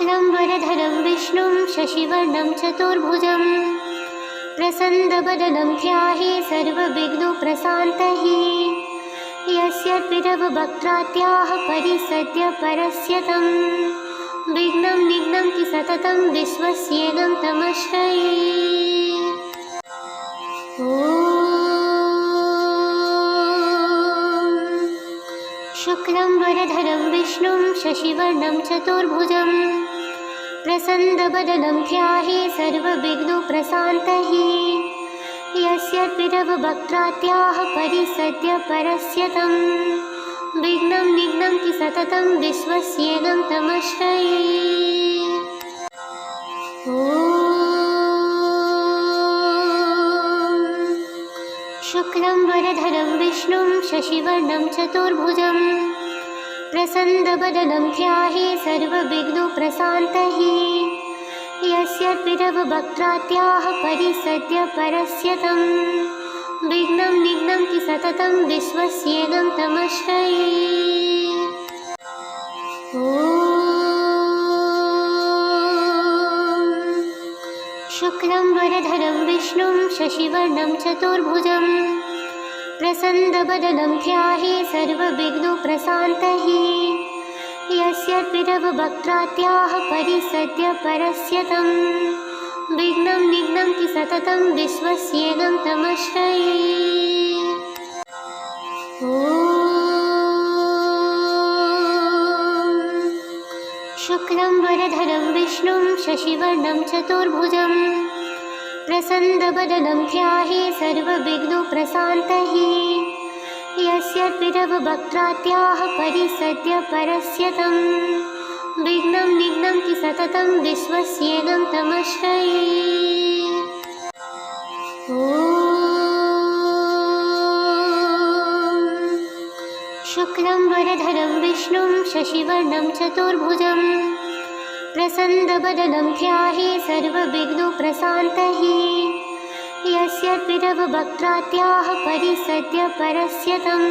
शुक्लं वरधरं विष्णुं शशिवर्णं चतुर्भुजं प्रसन्नवदनं ध्याये सर्वविघ्नोपशान्तये यस्य पितरवक्त्राद्याः परिसद्य परस्य तं विघ्नं निघ्नन्ति सततं विश्वस्येनं तमश्रये। ॐ शुक्लं वरधरं विष्णुं शशिवर्णं चतुर्भुजं प्रसन्नवदनं ध्याये सर्वविघ्नोपशान्तये यस्य पितरवक्त्राद्याः परिसद्य परस्य तं विघ्नं निघ्नन्ति सततं विश्वस्येनं तमश्रये। ॐ शुक्लं वरधरं विष्णुं शशिवर्णं चतुर्भुजं प्रसन्नवदनं ध्याये सर्वविघ्नोपशान्तये यस्य पितरवक्त्राद्याः परिसद्य परस्य तं विघ्नं निघ्नन्ति सततं विश्वस्येनं तमश्रये। ॐ शुक्लं वरधरं विष्णुं शशिवर्णं चतुर्भुजं प्रसन्नवदनं ध्याये सर्वविघ्नोपशान्तये यस्य पितरवक्त्राद्याः परिसद्य परस्य तं विघ्नं निघ्नन्ति सततं विश्वस्येनं तमश्रये। ॐ शुक्लं वरधरं विष्णुं शशिवर्णं चतुर्भुजं प्रसन्नवदनं ध्याये सर्वविघ्नोपशान्तये यस्य पितरवक्त्राद्याः परिसद्य परस्य तं विघ्नं निघ्नन्ति सततं विश्वस्येनं तमश्रये। ॐ शुक्लं वरधरं विष्णुं शशिवर्णं चतुर्भुजं प्रसन्नवदनं ध्याये सर्वविघ्नोपशान्तये यस्य पितरवक्त्राद्याः परिसद्य परस्य तं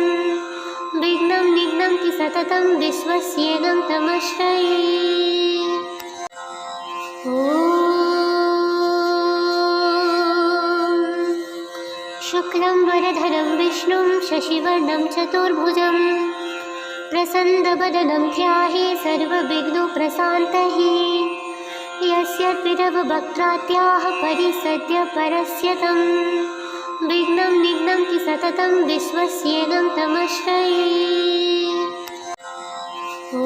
विघ्नं निघ्नन्ति सततं विश्वस्येनं तमश्रये। ॐ शुक्लं वरधरं विष्णुं शशिवर्णं चतुर्भुजं प्रसन्नवदनं ध्याये सर्वविघ्नोपशान्तये यस्य पितरवक्त्राद्याः परिसद्य परस्य तं विघ्नं निघ्नन्ति सततं विश्वस्येनं तमश्रये। ॐ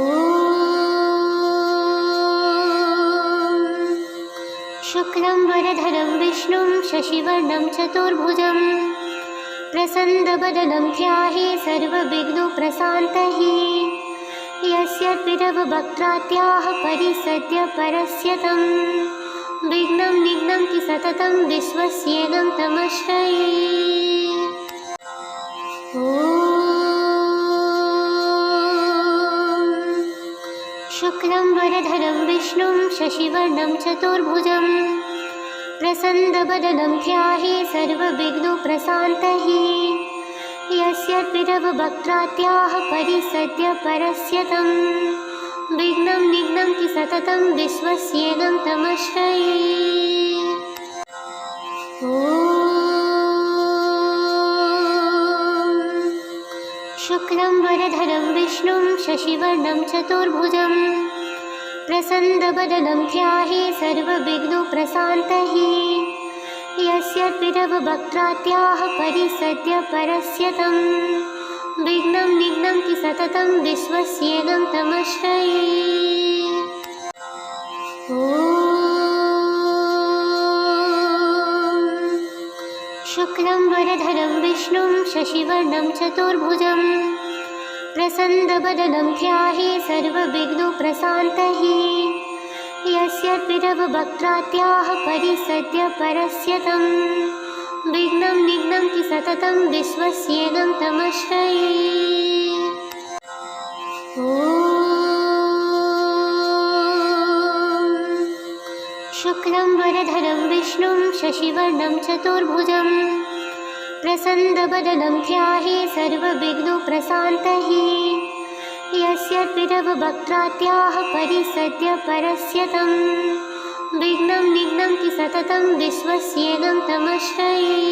शुक्लं वरधरं विष्णुं शशिवर्णं चतुर्भुजं प्रसन्नवदनं ध्याये सर्वविघ्नोपशान्तये यस्य पितरवक्त्राद्याः परिसद्य परस्य तं विघ्नं निघ्नन्ति सततं विश्वस्येनं तमश्रये। ॐ शुक्लं वरधरं विष्णुं शशिवर्णं चतुर्भुजं प्रसन्नवदनं ध्याये सर्वविघ्नोपशान्तये यस्य पितरवक्त्राद्याः परिसद्य परस्य तं विघ्नं निघ्नन्ति सततं विश्वस्येनं तमश्रये। ॐ शुक्लं वरधरं विष्णुं शशिवर्णं चतुर्भुजं प्रसन्नवदनं ध्याये सर्वविघ्नोपशान्तये यस्य पितरवक्त्राद्याः परिसद्य परस्य तं विघ्नं निघ्नन्ति सततं विश्वस्येनं तमश्रये। ॐ शुक्लं वरधरं विष्णुं शशिवर्णं चतुर्भुजं प्रसन्नवदनं ध्याये सर्वविघ्नोपशान्तये यस्य पितरवक्त्राद्याः परिसद्य परस्य तं विघ्नं निघ्नन्ति सततं विश्वस्येनं तमश्रये। ॐ शुक्लं वरधरं विष्णुं शशिवर्णं चतुर्भुजं प्रसन्नवदनं ध्याये सर्वविघ्नोपशान्तये यस्य पिरववक्त्रात्याः परिसद्य परस्यतं विघ्नं निघ्नन्ति सततं विश्वस्येनं तमश्रये।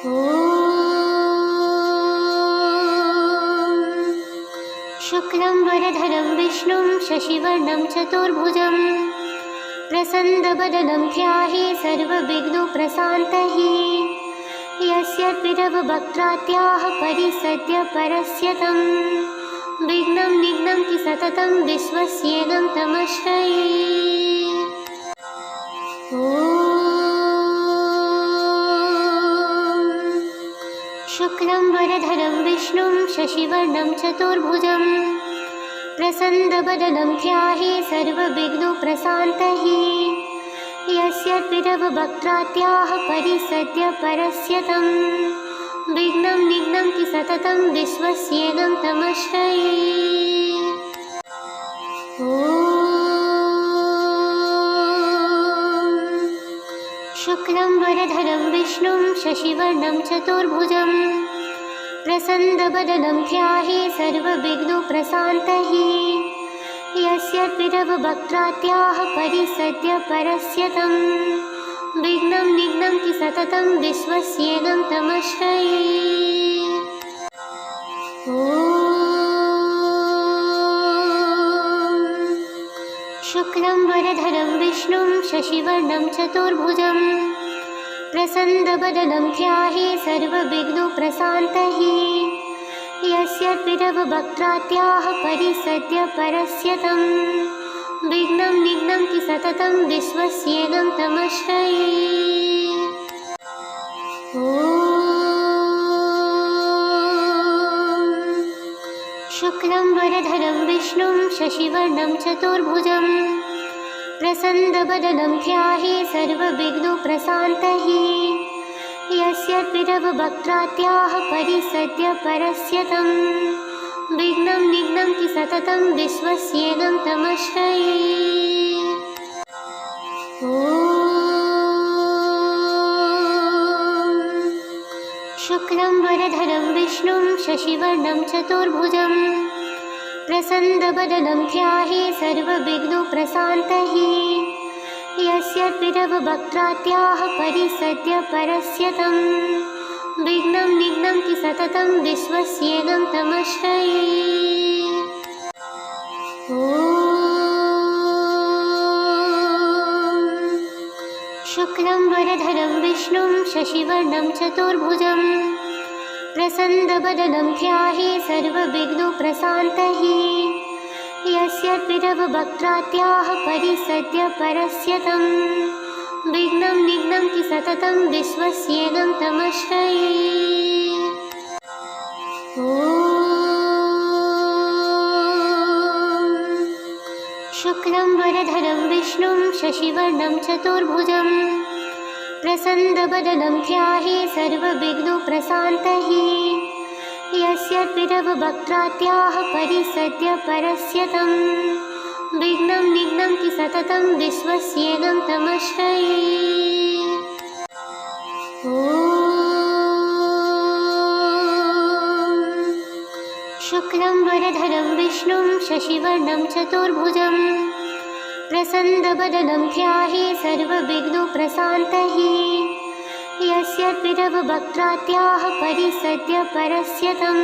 ॐ शुक्लं वरधरं विष्णुं शशिवर्णं चतुर्भुजं प्रसन्नवदनं ध्याये सर्वविघ्नोपशान्तये। यस्य पिरववक्त्रात्याः परिसद्य परस्यतं विघ्नं निघ्नन्ति सततं विश्वस्येनं तमश्रये। ॐ शुक्लं वरधरं विष्णुं शशिवर्णं चतुर्भुजं प्रसन्नवदनं ध्याये सर्वविघ्नोपशान्तये। यस्य पिरववक्त्रात्याः परिसद्य परस्यतं विघ्नं निघ्नन्ति सततं विश्वस्येनं तमश्रये। ॐ शुक्लं वरधरं विष्णुं शशिवर्णं चतुर्भुजं प्रसन्नवदनं ध्याये सर्वविघ्नोपशान्तये। यस्य पिरववक्त्रात्याः परिसद्य परस्यतं विघ्नं निघ्नन्ति सततं विश्वस्येनं तमश्रये। ॐ शुक्लं वरधरं विष्णुं शशिवर्णं चतुर्भुजं प्रसन्नवदनं ध्याये सर्वविघ्नोपशान्तये। यस्य पिरववक्त्रात्याः परिसद्य परस्यतं विघ्नं निघ्नन्ति सततं विश्वस्येनं तमश्रये। ॐ शुक्लं वरधरं विष्णुं शशिवर्णं चतुर्भुजं प्रसन्नवदनं ध्याये सर्वविघ्नोपशान्तये। यस्य पिरववक्त्रात्याः परिसद्य परस्यतं विघ्नं निघ्नन्ति सततं विश्वस्येनं तमश्रये। ॐ शुक्लं वरधरं विष्णुं शशिवर्णं चतुर्भुजं प्रसन्नवदनं ध्याये सर्वविघ्नोपशान्तये। यस्य पिरववक्त्रात्याः परिसद्य परस्यतं विघ्नं निघ्नन्ति सततं विश्वस्येनं तमश्रये। ॐ शुक्लं वरधरं विष्णुं शशिवर्णं चतुर्भुजं प्रसन्नवदनं ध्याये सर्वविघ्नोपशान्तये। यस्य पिरववक्त्रात्याः परिसद्य परस्यतं विघ्नं निघ्नन्ति सततं विश्वस्येनं तमश्रये। ॐ शुक्लं वरधरं विष्णुं शशिवर्णं चतुर्भुजं प्रसन्नवदनं ध्याये सर्वविघ्नोपशान्तये। यस्य पिरववक्त्रात्याः परिसद्य परस्यतं विघ्नं निघ्नन्ति सततं विश्वस्येनं तमश्रये। ॐ शुक्लं वरधरं विष्णुं शशिवर्णं चतुर्भुजं प्रसन्नवदनं ध्याये सर्वविघ्नोपशान्तये। यस्य पिरववक्त्रात्याः परिसद्य परस्यतं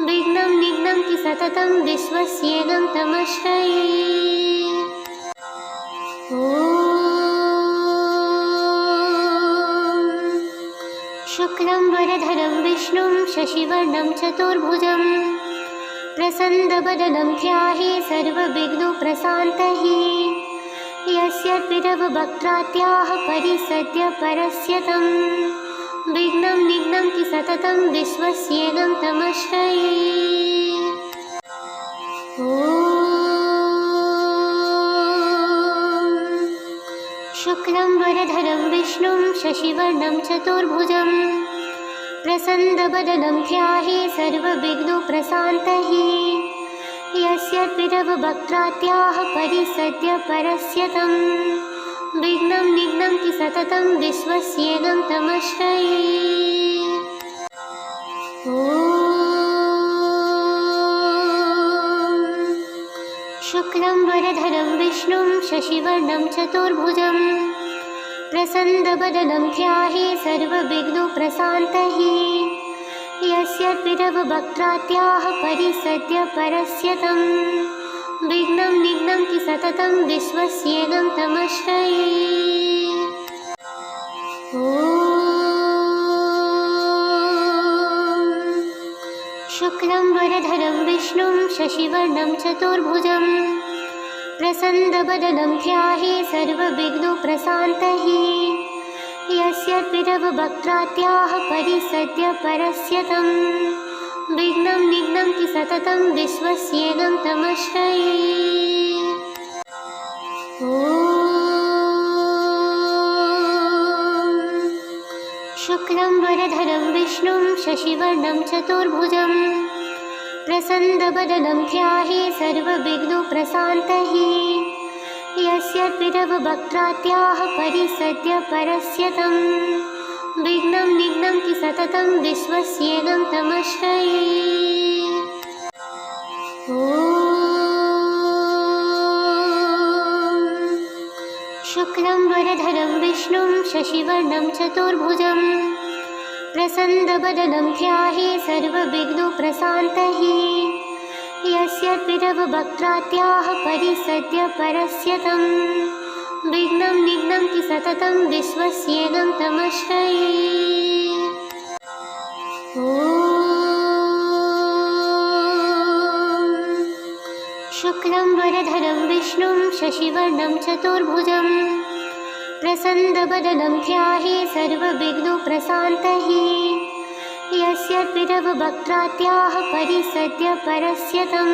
विघ्नं निघ्नन्ति सततं विश्वस्येनं तमश्रये। ॐ शुक्लं वरधरं विष्णुं शशिवर्णं चतुर्भुजं प्रसन्नवदनं ध्याये सर्वविघ्नोपशान्तये। यस्य पिरववक्त्रात्याः परिसद्य परस्यतं विघ्नं निघ्नन्ति सततं विश्वस्येनं तमश्रये। ॐ शुक्लं वरधरं विष्णुं शशिवर्णं चतुर्भुजं प्रसन्नवदनं ध्याये सर्वविघ्नोपशान्तये। यस्य पिरववक्त्रात्याः परिसद्य परस्यतं विघ्नं निघ्नन्ति सततं विश्वस्येनं तमश्रये। ॐ शुक्लं वरधरं विष्णुं शशिवर्णं चतुर्भुजं प्रसन्नवदनं ध्याये सर्वविघ्नोपशान्तये यस्य पितरवक्त्राद्याः परिसद्य परस्य तं विघ्नं निघ्नन्ति सततं विश्वस्येनं तमश्रये। शुक्लं वरधरं विष्णुं शशिवर्णं चतुर्भुजं प्रसन्नवदनं ध्याये सर्वविघ्नोपशान्तये यस्य पितरवक्त्राद्याः परिसद्य परस्य तं विघ्नं निघ्नन्ति सततं विश्वस्येनं तमश्रये। शुक्लं वरधरं विष्णुं शशिवर्णं चतुर्भुजं प्रसन्नवदनं ध्याये सर्वविघ्नोपशान्तये यस्य पितरवक्त्राद्याः परिसद्य परस्य तं विघ्नं निघ्नन्ति सततं विश्वस्येनं तमश्रये। शुक्लं वरधरं विष्णुं शशिवर्णं चतुर्भुजं प्रसन्नवदनं ध्याये सर्वविघ्नोपशान्तये यस्य पितरवक्त्राद्याः परिसद्य परस्य तं विघ्नं निघ्नन्ति सततं विश्वस्येनं तमश्रये। शुक्लं वरधरं विष्णुं शशिवर्णं चतुर्भुजं प्रसन्नवदनं ध्याये सर्वविघ्नोपशान्तये यस्य पितरवक्त्राद्याः परिसद्य परस्य तं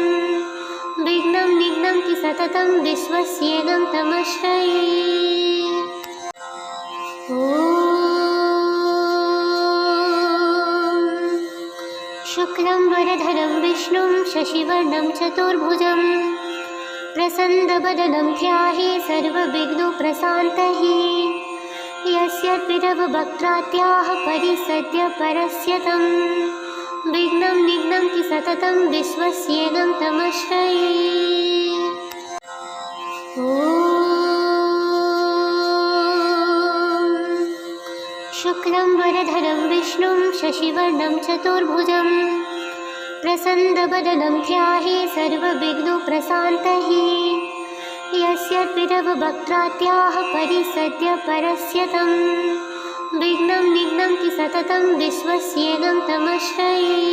विघ्नं निघ्नन्ति सततं विश्वस्येनं तमश्रये। शुक्लं वरधरं विष्णुं शशिवर्णं चतुर्भुजं प्रसन्नवदनं ध्याये सर्वविघ्नोपशान्तये यस्य पितरवक्त्राद्याः परिसद्य परस्य तं विघ्नं निघ्नन्ति सततं विश्वस्येनं तमश्रये। शुक्लं वरधरं विष्णुं शशिवर्णं चतुर्भुजं प्रसन्नवदनं ध्याये सर्वविघ्नोपशान्तये यस्य पितरवक्त्राद्याः परिसद्य परस्य तं विघ्नं निघ्नन्ति सततं विश्वस्येनं तमश्रये।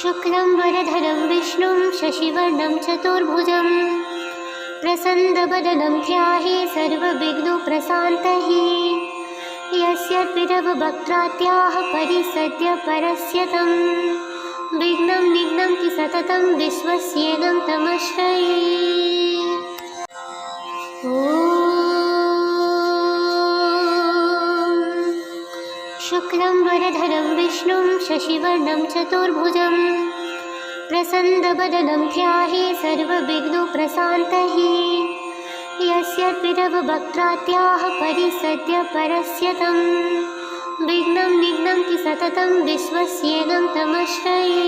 शुक्लं वरधरं विष्णुं शशिवर्णं चतुर्भुजं प्रसन्नवदनं ध्याये सर्वविघ्नोपशान्तये यस्य पितरवक्त्राद्याः परिसद्य परस्य तं विघ्नं निघ्नन्ति सततं विश्वस्येनं तमश्रये। शुक्लं वरधरं विष्णुं शशिवर्णं चतुर्भुजं प्रसन्नवदनं ध्याये सर्वविघ्नोपशान्तये यस्य पितरवक्त्राद्याः परिसद्य परस्य तं विघ्नं निघ्नन्ति सततं विश्वस्येनं तमश्रये।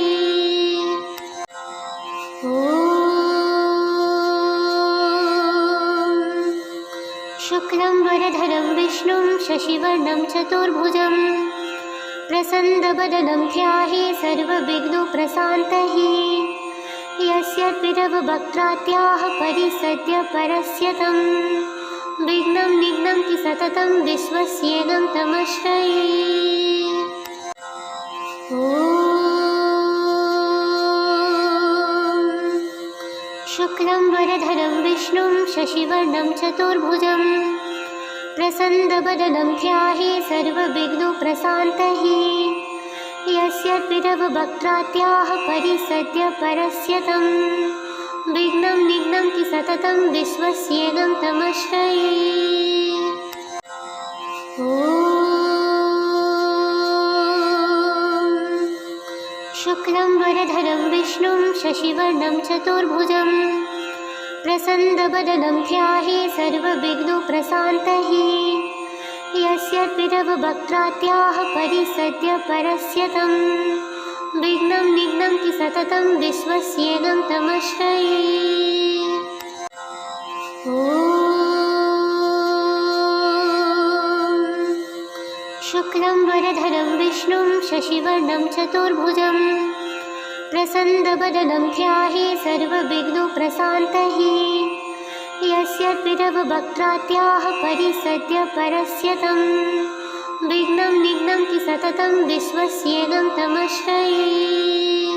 शुक्लं वरधरं विष्णुं शशिवर्णं चतुर्भुजं प्रसन्नवदनं ध्याये सर्वविघ्नोपशान्तये यस्य पितरवक्त्राद्याः परिसद्य परस्य तं विघ्नं निघ्नन्ति सततं विश्वस्येनं तमश्रये। शुक्लं वरधरं विष्णुं शशिवर्णं चतुर्भुजं प्रसन्नवदनं ध्याये सर्वविघ्नोपशान्तये यस्य पितरवक्त्राद्याः परिसद्य परस्य तं विघ्नं निघ्नन्ति सततं विश्वस्येनं तमश्रये। शुक्लं वरधरं विष्णुं शशिवर्णं चतुर्भुजं प्रसन्नवदनं ध्याये सर्वविघ्नोपशान्तये यस्य पिरवक्त्रात्याः परिसद्य परस्य तं विघ्नं निघ्नन्ति सततं विश्वस्येनं तमश्रये। शुक्लं वरधरं विष्णुं शशिवर्णं चतुर्भुजं प्रसन्नवदनं ध्याये सर्वविघ्नोपशान्तये। यस्य पिरवक्त्रात्याः परिसद्य परस्य तं विघ्नं निघ्नन्ति सततं विश्वस्येनं तमश्रये।